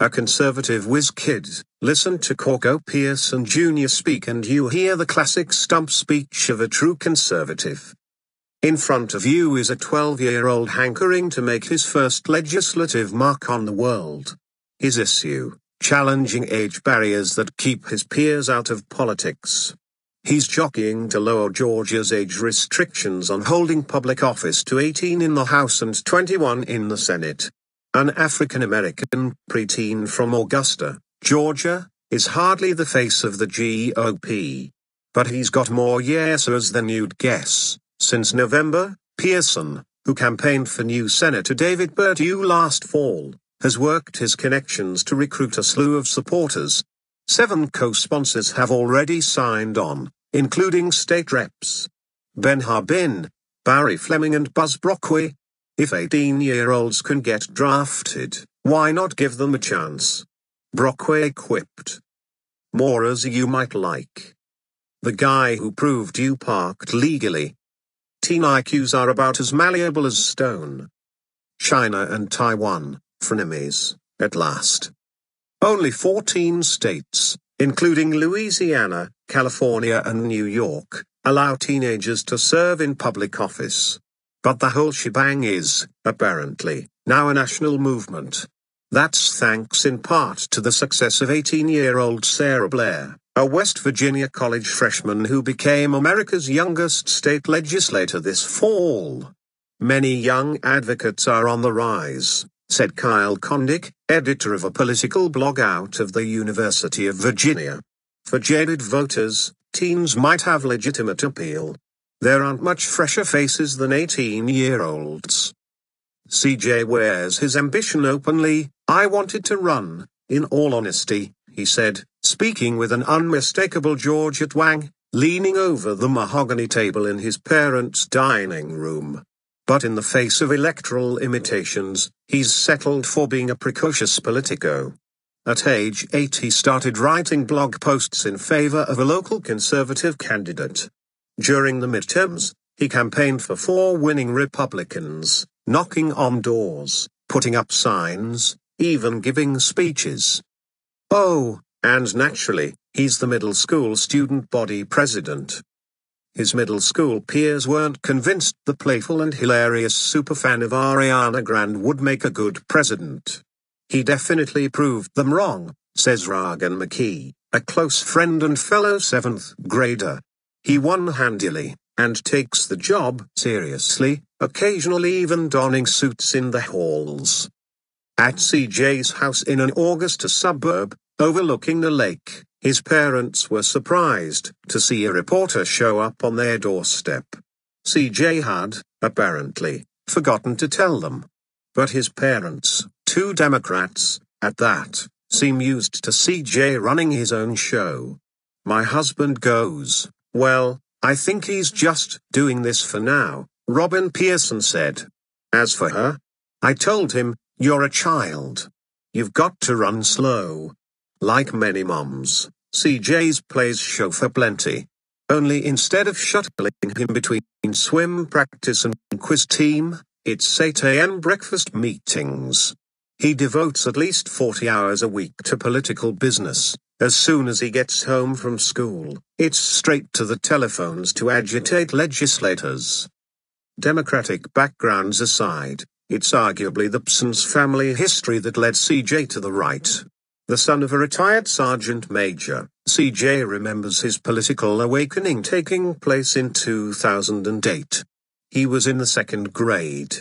a conservative whiz kid. Listen to Coreco Pearson Jr. speak and you hear the classic stump speech of a true conservative. In front of you is a 12-year-old hankering to make his first legislative mark on the world. His issue, challenging age barriers that keep his peers out of politics. He's jockeying to lower Georgia's age restrictions on holding public office to 18 in the House and 21 in the Senate. An African-American preteen from Augusta, Georgia, is hardly the face of the GOP. But he's got more yesers than you'd guess. Since November, Pearson, who campaigned for new Senator David Perdue last fall, has worked his connections to recruit a slew of supporters. 7 co-sponsors have already signed on, including state reps Ben Harbin, Barry Fleming and Buzz Brockway. If 18-year-olds can get drafted, why not give them a chance? Brockway quipped. More as you might like. The guy who proved you parked legally. Teen IQs are about as malleable as stone. China and Taiwan, frenemies, at last. Only 14 states, including Louisiana, California and New York, allow teenagers to serve in public office. But the whole shebang is, apparently, now a national movement. That's thanks in part to the success of 18-year-old Sarah Blair, a West Virginia college freshman who became America's youngest state legislator this fall. Many young advocates are on the rise, said Kyle Kondik, editor of a political blog out of the University of Virginia. For jaded voters, teens might have legitimate appeal. There aren't much fresher faces than 18-year-olds. CJ wears his ambition openly. I wanted to run, in all honesty, he said, speaking with an unmistakable Georgia twang, leaning over the mahogany table in his parents' dining room. But in the face of electoral imitations, he's settled for being a precocious politico. At age 8 he started writing blog posts in favor of a local conservative candidate. During the midterms, he campaigned for 4 winning Republicans, knocking on doors, putting up signs, even giving speeches. Oh, and naturally, he's the middle school student body president. His middle school peers weren't convinced the playful and hilarious superfan of Ariana Grande would make a good president. He definitely proved them wrong, says Ragan McKee, a close friend and fellow 7th grader. He won handily, and takes the job seriously, occasionally even donning suits in the halls. At CJ's house in an Augusta suburb, overlooking the lake, his parents were surprised to see a reporter show up on their doorstep. CJ had, apparently, forgotten to tell them. But his parents, 2 Democrats, at that, seem used to CJ running his own show. My husband goes, well, I think he's just doing this for now, Robin Pearson said. As for her, I told him, you're a child. You've got to run slow. Like many moms, CJ's plays chauffeur plenty. Only instead of shuttling him between swim practice and quiz team, it's 8 a.m. breakfast meetings. He devotes at least 40 hours a week to political business. As soon as he gets home from school, it's straight to the telephones to agitate legislators. Democratic backgrounds aside, it's arguably the Pearson's family history that led CJ to the right. The son of a retired sergeant major, CJ remembers his political awakening taking place in 2008. He was in the 2nd grade.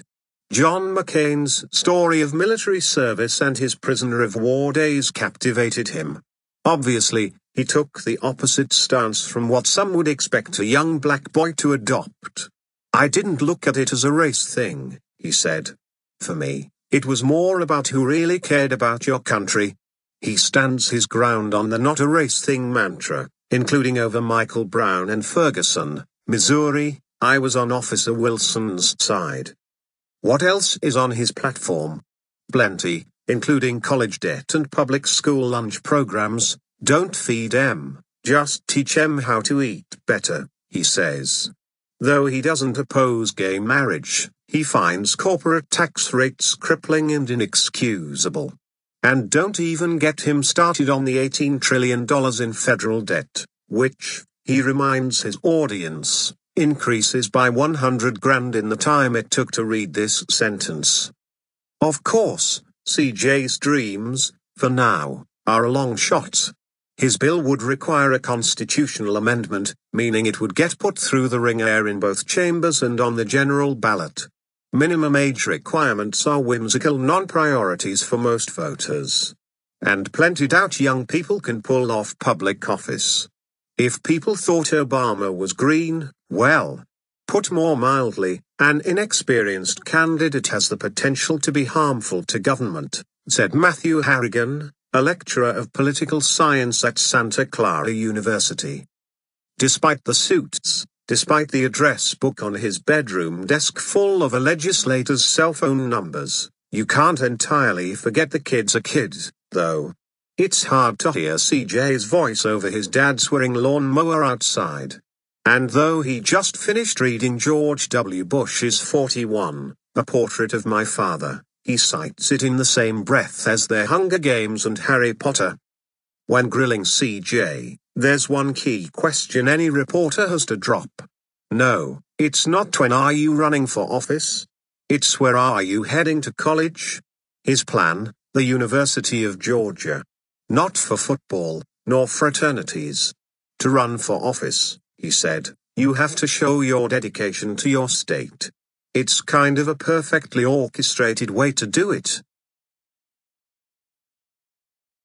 John McCain's story of military service and his prisoner of war days captivated him. Obviously, he took the opposite stance from what some would expect a young black boy to adopt. I didn't look at it as a race thing, he said. For me, it was more about who really cared about your country. He stands his ground on the not a race thing mantra, including over Michael Brown and Ferguson, Missouri. I was on Officer Wilson's side. What else is on his platform? Plenty, including college debt and public school lunch programs. Don't feed 'em, just teach 'em how to eat better, he says. Though he doesn't oppose gay marriage, he finds corporate tax rates crippling and inexcusable. And don't even get him started on the $18 trillion in federal debt, which, he reminds his audience, increases by 100 grand in the time it took to read this sentence. Of course, CJ's dreams, for now, are a long shot. His bill would require a constitutional amendment, meaning it would get put through the wringer in both chambers and on the general ballot. Minimum age requirements are whimsical non-priorities for most voters. And plenty doubt young people can pull off public office. If people thought Obama was green, well, put more mildly, an inexperienced candidate has the potential to be harmful to government, said Matthew Harrigan, a lecturer of political science at Santa Clara University. Despite the suits, despite the address book on his bedroom desk full of a legislator's cell phone numbers, you can't entirely forget the kid's a kid, though. It's hard to hear CJ's voice over his dad's whirring lawnmower outside. And though he just finished reading George W. Bush's 41, A Portrait of My Father, he cites it in the same breath as their Hunger Games and Harry Potter. When grilling CJ, there's one key question any reporter has to drop. No, it's not when are you running for office? It's where are you heading to college? His plan, the University of Georgia. Not for football, nor fraternities. To run for office, he said, you have to show your dedication to your state. It's kind of a perfectly orchestrated way to do it.